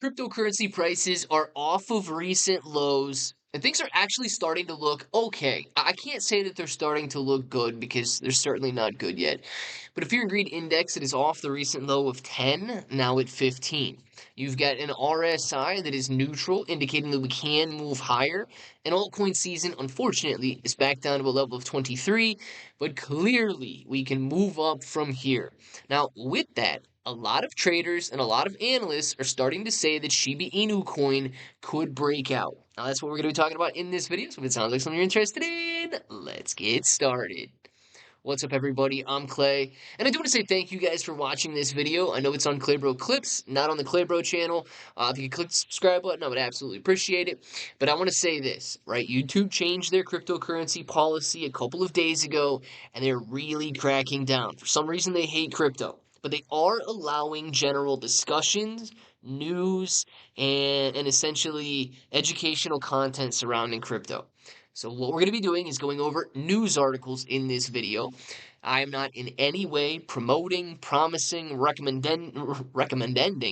Cryptocurrency prices are off of recent lows, and things are actually starting to look okay. I can't say that they're starting to look good because they're certainly not good yet. But a fear and greed index that is off the recent low of 10, now at 15. You've got an RSI that is neutral, indicating that we can move higher. And altcoin season, unfortunately, is back down to a level of 23, but clearly we can move up from here. Now, with that, a lot of traders and a lot of analysts are starting to say that Shiba Inu coin could break out. Now, that's what we're going to be talking about in this video. So if it sounds like something you're interested in, let's get started. What's up, everybody? I'm Clay, and I do want to say thank you guys for watching this video. I know it's on Claybro Clips, not on the Claybro channel. If you could click the subscribe button, I would absolutely appreciate it. But I want to say this, right? YouTube changed their cryptocurrency policy a couple of days ago, and they're really cracking down. For some reason, they hate crypto, but they are allowing general discussions, news, and essentially educational content surrounding crypto. So what we're going to be doing is going over news articles in this video. I am not in any way promoting, promising, recommending,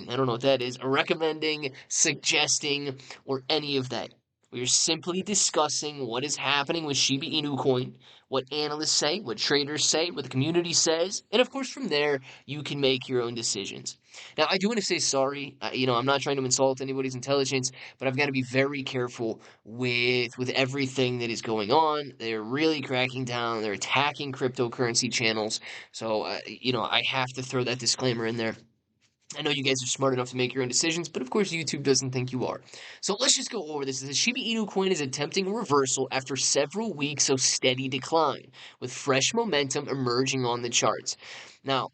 I don't know what that is, recommending, suggesting, or any of that. We are simply discussing what is happening with Shiba Inu coin, what analysts say, what traders say, what the community says, and of course from there you can make your own decisions. Now, I do want to say sorry. I'm not trying to insult anybody's intelligence, but I've got to be very careful with everything that is going on. They're really cracking down. They're attacking cryptocurrency channels. So, I have to throw that disclaimer in there. I know you guys are smart enough to make your own decisions, but of course YouTube doesn't think you are. So let's just go over this. The Shiba Inu coin is attempting a reversal after several weeks of steady decline, with fresh momentum emerging on the charts. Now,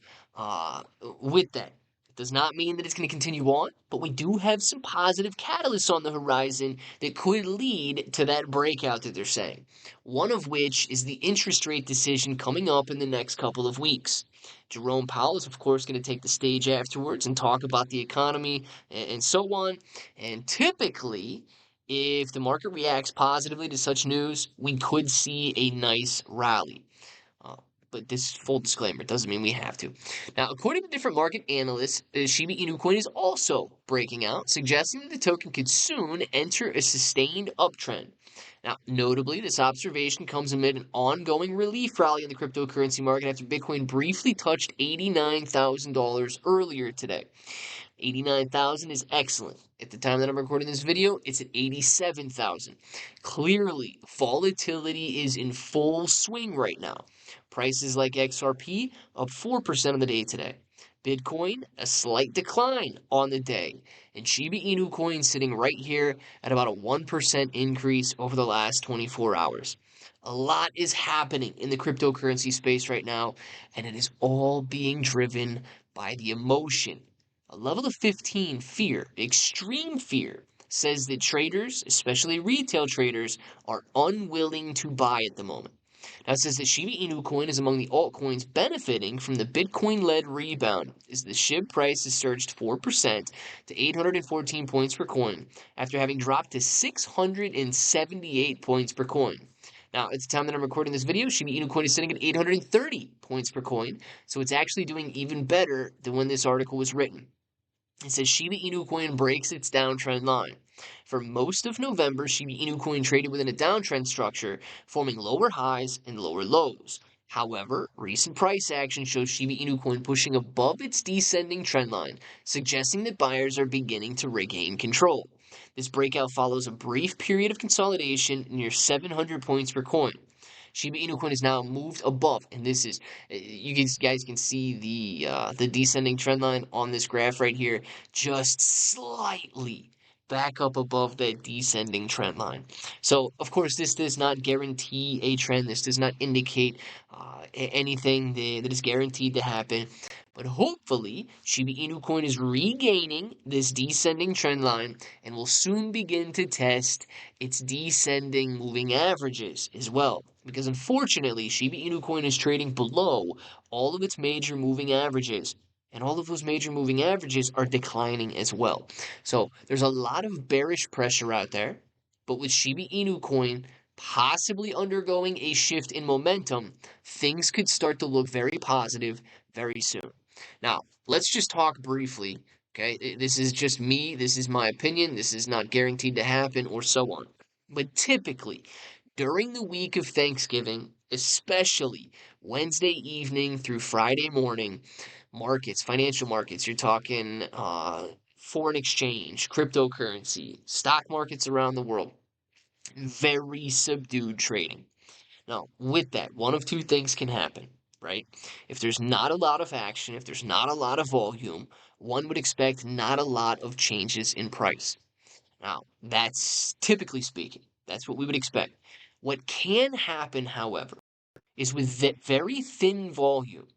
with that, it does not mean that it's going to continue on, but we do have some positive catalysts on the horizon that could lead to that breakout that they're saying. One of which is the interest rate decision coming up in the next couple of weeks. Jerome Powell is, of course, going to take the stage afterwards and talk about the economy and so on. And typically, if the market reacts positively to such news, we could see a nice rally. But this full disclaimer doesn't mean we have to. Now, according to different market analysts, Shiba Inu coin is also breaking out, suggesting that the token could soon enter a sustained uptrend. Now, notably, this observation comes amid an ongoing relief rally in the cryptocurrency market after Bitcoin briefly touched $89,000 earlier today. 89,000 is excellent. At the time that I'm recording this video, it's at 87,000. Clearly, volatility is in full swing right now. Prices like XRP up 4% on the day today. Bitcoin, a slight decline on the day. And Shiba Inu coin sitting right here at about a 1% increase over the last 24 hours. A lot is happening in the cryptocurrency space right now, and it is all being driven by the emotion. A level of 15, fear, extreme fear, says that traders, especially retail traders, are unwilling to buy at the moment. Now, it says that Shiba Inu coin is among the altcoins benefiting from the Bitcoin-led rebound, as the SHIB price has surged 4% to 814 points per coin, after having dropped to 678 points per coin. Now, at the time that I'm recording this video, Shiba Inu coin is sitting at 830 points per coin, so it's actually doing even better than when this article was written. It says Shiba Inu coin breaks its downtrend line. For most of November, Shiba Inu coin traded within a downtrend structure, forming lower highs and lower lows. However, recent price action shows Shiba Inu coin pushing above its descending trend line, suggesting that buyers are beginning to regain control. This breakout follows a brief period of consolidation near 700 points per coin. Shiba Inu coin is now moved above, and this is, you guys can see the descending trend line on this graph right here, just slightly back up above that descending trend line. So, of course, this does not guarantee a trend. This does not indicate anything that is guaranteed to happen. But hopefully, Shiba Inu coin is regaining this descending trend line and will soon begin to test its descending moving averages as well. Because unfortunately, Shiba Inu coin is trading below all of its major moving averages. And all of those major moving averages are declining as well. So there's a lot of bearish pressure out there. But with Shiba Inu coin possibly undergoing a shift in momentum, things could start to look very positive very soon. Now, let's just talk briefly Okay, this is just me. This is my opinion. This is not guaranteed to happen or so on. But typically, during the week of Thanksgiving, especially Wednesday evening through Friday morning, markets, financial markets, you're talking foreign exchange, cryptocurrency, stock markets around the world, very subdued trading. Now, with that, one of two things can happen, right? If there's not a lot of action, if there's not a lot of volume, one would expect not a lot of changes in price. Now, that's typically speaking, that's what we would expect. What can happen, however, is with that very thin volume,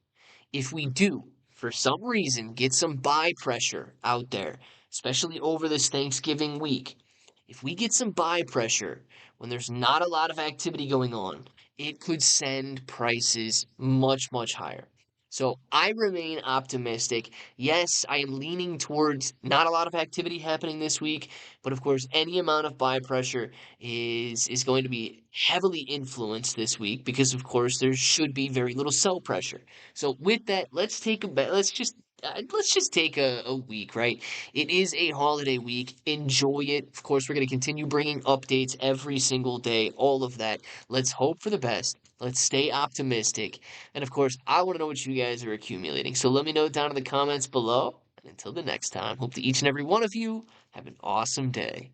if we do, for some reason, get some buy pressure out there, especially over this Thanksgiving week, if we get some buy pressure when there's not a lot of activity going on, it could send prices much, much higher. So I remain optimistic. Yes, I am leaning towards not a lot of activity happening this week, but of course, any amount of buy pressure is going to be heavily influenced this week because, of course, there should be very little sell pressure. So with that, let's just take a week, right? It is a holiday week. Enjoy it. Of course, we're going to continue bringing updates every single day, all of that. Let's hope for the best. Let's stay optimistic. And of course, I want to know what you guys are accumulating. So let me know down in the comments below. And until the next time, hope that each and every one of you have an awesome day.